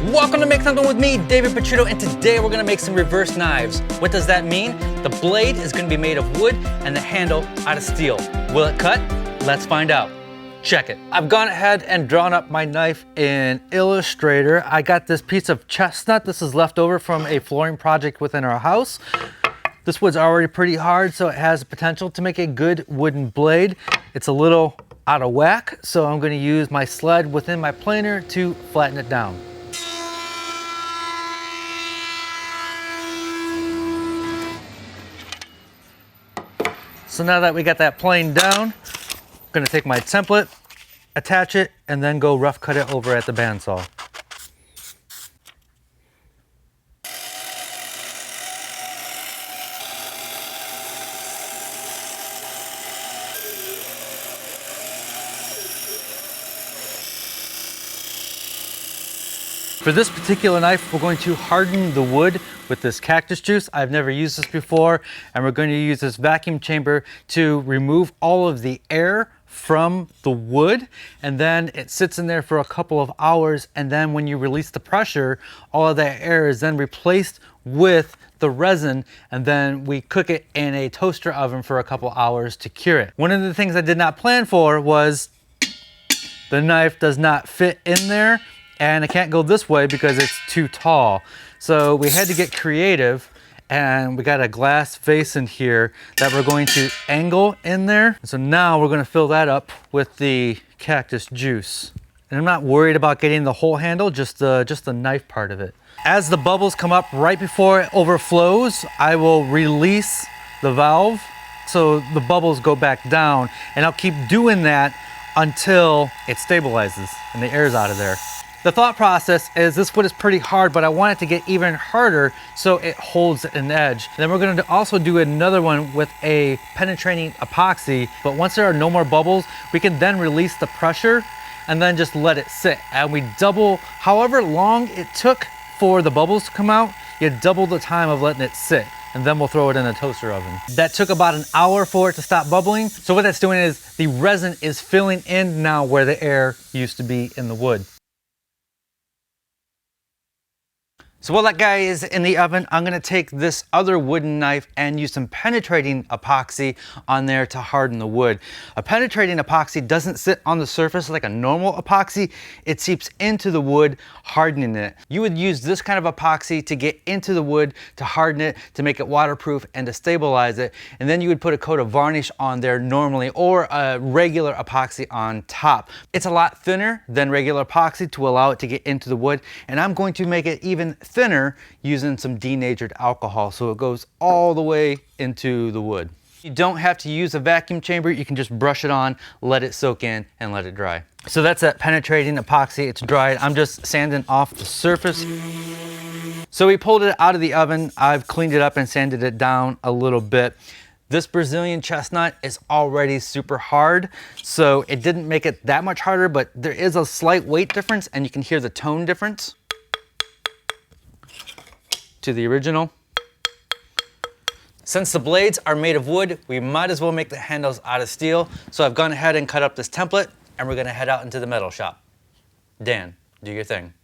Welcome to Make Something with me, David Picciuto, and today we're gonna make some reverse knives. What does that mean? The blade is gonna be made of wood and the handle out of steel. Will it cut? Let's find out. Check it. I've gone ahead and drawn up my knife in Illustrator. I got this piece of chestnut. This is left over from a flooring project within our house. This wood's already pretty hard, so it has the potential to make a good wooden blade. It's a little out of whack, so I'm gonna use my sled within my planer to flatten it down. So now that we got that plane down, I'm gonna take my template, attach it, and then go rough cut it over at the bandsaw. For this particular knife, we're going to harden the wood with this Cactus Juice. I've never used this before, and we're going to use this vacuum chamber to remove all of the air from the wood, and then it sits in there for a couple of hours, and then when you release the pressure, all of that air is then replaced with the resin, and then we cook it in a toaster oven for a couple hours to cure it. One of the things I did not plan for was the knife does not fit in there, and it can't go this way because it's too tall. So we had to get creative, and we got a glass vase in here that we're going to angle in there. So now we're gonna fill that up with the Cactus Juice. And I'm not worried about getting the whole handle, just the knife part of it. As the bubbles come up right before it overflows, I will release the valve so the bubbles go back down, and I'll keep doing that until it stabilizes and the air's out of there. The thought process is this wood is pretty hard, but I want it to get even harder so it holds an edge. Then we're going to also do another one with a penetrating epoxy, but once there are no more bubbles, we can then release the pressure and then just let it sit. And we double, however long it took for the bubbles to come out, you double the time of letting it sit. And then we'll throw it in a toaster oven. That took about an hour for it to stop bubbling. So what that's doing is the resin is filling in now where the air used to be in the wood. So while that guy is in the oven, I'm gonna take this other wooden knife and use some penetrating epoxy on there to harden the wood. A penetrating epoxy doesn't sit on the surface like a normal epoxy. It seeps into the wood, hardening it. You would use this kind of epoxy to get into the wood, to harden it, to make it waterproof, and to stabilize it. And then you would put a coat of varnish on there normally, or a regular epoxy on top. It's a lot thinner than regular epoxy to allow it to get into the wood. And I'm going to make it even thinner using some denatured alcohol so it goes all the way into the wood. You don't have to use a vacuum chamber. You can just brush it on, let it soak in, and let it dry. So that's that penetrating epoxy. It's dried. I'm just sanding off the surface. So we pulled it out of the oven. I've cleaned it up and sanded it down a little bit. This Brazilian chestnut is already super hard, so it didn't make it that much harder, but there is a slight weight difference, and you can hear the tone difference to the original. Since the blades are made of wood, we might as well make the handles out of steel. So I've gone ahead and cut up this template, and we're gonna head out into the metal shop. Dan, do your thing.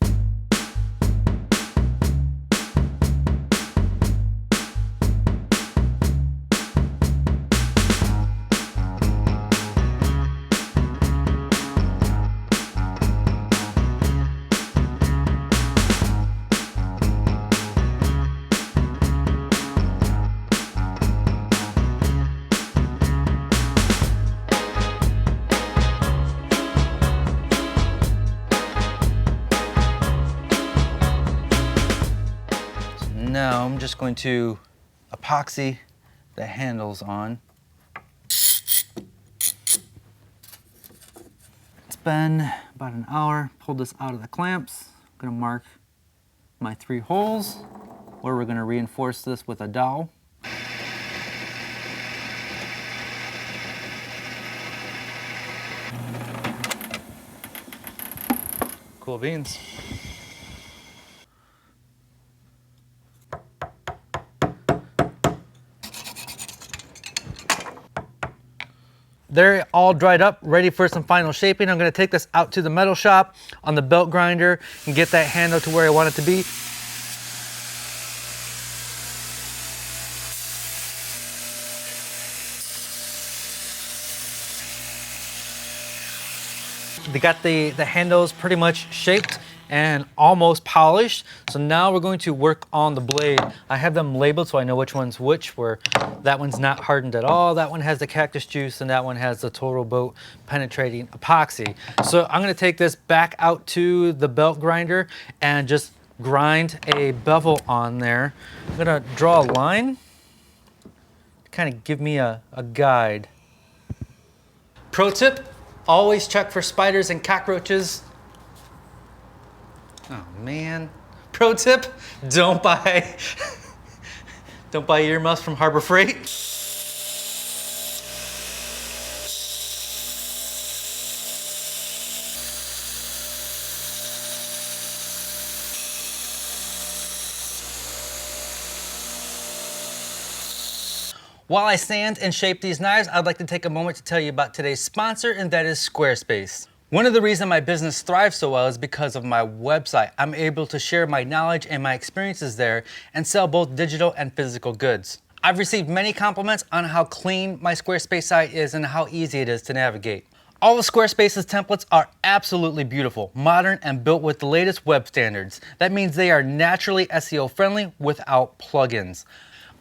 Now I'm just going to epoxy the handles on. It's been about an hour. Pulled this out of the clamps. I'm gonna mark my 3 holes where we're gonna reinforce this with a dowel. Cool beans. they're all dried up, ready for some final shaping. I'm gonna take this out to the metal shop on the belt grinder and get that handle to where I want it to be. They got the handles pretty much shaped and almost polished. So now we're going to work on the blade. I have them labeled so I know which one's which, where that one's not hardened at all. That one has the Cactus Juice and that one has the Total Boat penetrating epoxy. So I'm gonna take this back out to the belt grinder and just grind a bevel on there. I'm gonna draw a line to kind of give me a guide. Pro tip, always check for spiders and cockroaches. Oh man. Pro tip, don't buy earmuffs from Harbor Freight. While I sand and shape these knives, I'd like to take a moment to tell you about today's sponsor, and that is Squarespace. One of the reasons my business thrives so well is because of my website. I'm able to share my knowledge and my experiences there and sell both digital and physical goods. I've received many compliments on how clean my Squarespace site is and how easy it is to navigate. All of Squarespace's templates are absolutely beautiful, modern, and built with the latest web standards. That means they are naturally SEO friendly without plugins.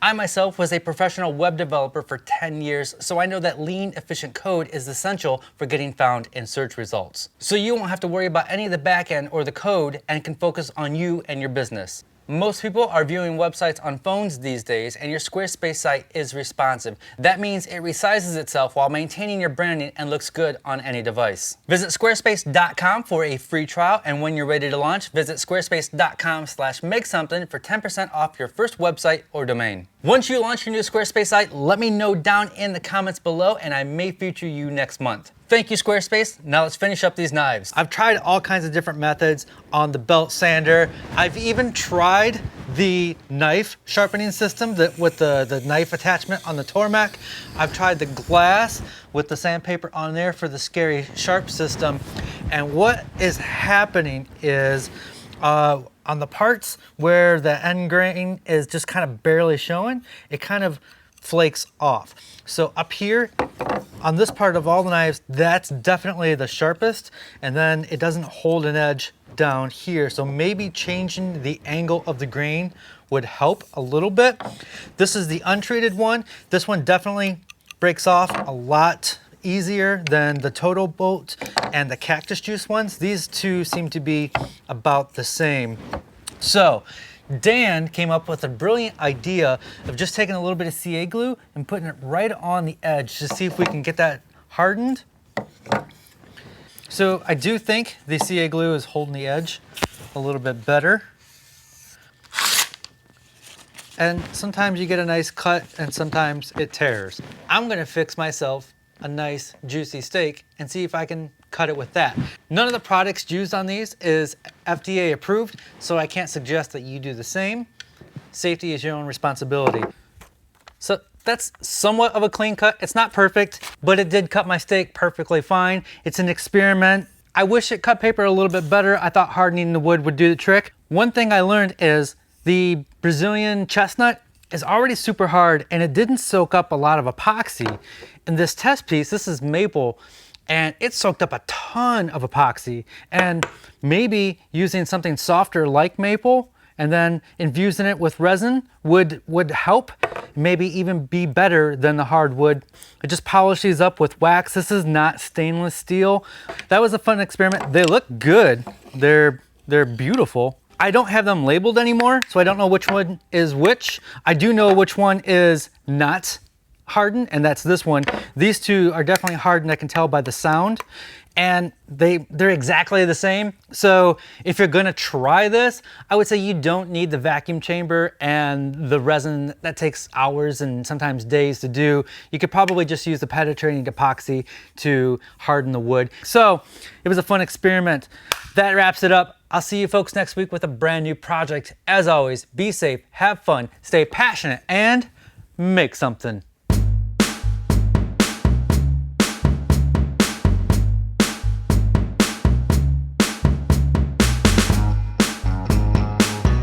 I myself was a professional web developer for 10 years, so I know that lean, efficient code is essential for getting found in search results. So you won't have to worry about any of the back end or the code and can focus on you and your business. Most people are viewing websites on phones these days, and your Squarespace site is responsive. That means it resizes itself while maintaining your branding and looks good on any device. Visit squarespace.com for a free trial, and when you're ready to launch, visit squarespace.com/makesomething for 10% off your first website or domain. Once you launch your new Squarespace site, let me know down in the comments below, and I may feature you next month. Thank you, Squarespace. Now let's finish up these knives. I've tried all kinds of different methods on the belt sander. I've even tried the knife sharpening system with the knife attachment on the Tormac. I've tried the glass with the sandpaper on there for the scary sharp system. And what is happening is on the parts where the end grain is just kind of barely showing, it kind of flakes off. So up here on this part of all the knives, that's definitely the sharpest, and then it doesn't hold an edge down here. So maybe changing the angle of the grain would help a little bit. This is the untreated one. This one definitely breaks off a lot easier than the Total Boat and the Cactus Juice ones. These two seem to be about the same. So Dan came up with a brilliant idea of just taking a little bit of CA glue and putting it right on the edge to see if we can get that hardened. So I do think the CA glue is holding the edge a little bit better. And sometimes you get a nice cut and sometimes it tears. I'm gonna fix myself a nice juicy steak and see if I can cut it with that. None of the products used on these is FDA approved, so I can't suggest that you do the same. Safety is your own responsibility. So that's somewhat of a clean cut. It's not perfect, but it did cut my steak perfectly fine. It's an experiment. I wish it cut paper a little bit better. I thought hardening the wood would do the trick. One thing I learned is the Brazilian chestnut is already super hard and it didn't soak up a lot of epoxy. In this test piece, this is maple, and it soaked up a ton of epoxy, and maybe using something softer like maple and then infusing it with resin would help, maybe even be better than the hardwood. I just polish these up with wax. This is not stainless steel. That was a fun experiment. They look good. They're beautiful. I don't have them labeled anymore, so I don't know which one is which. I do know which one is not hardened, and that's this one. These two are definitely hardened. I can tell by the sound, and they're exactly the same. So if you're gonna try this, I would say you don't need the vacuum chamber and the resin that takes hours and sometimes days to do. You could probably just use the penetrating epoxy to harden the wood. So it was a fun experiment. That wraps it up. I'll see you folks next week with a brand new project. As always, be safe, have fun, stay passionate, and make something.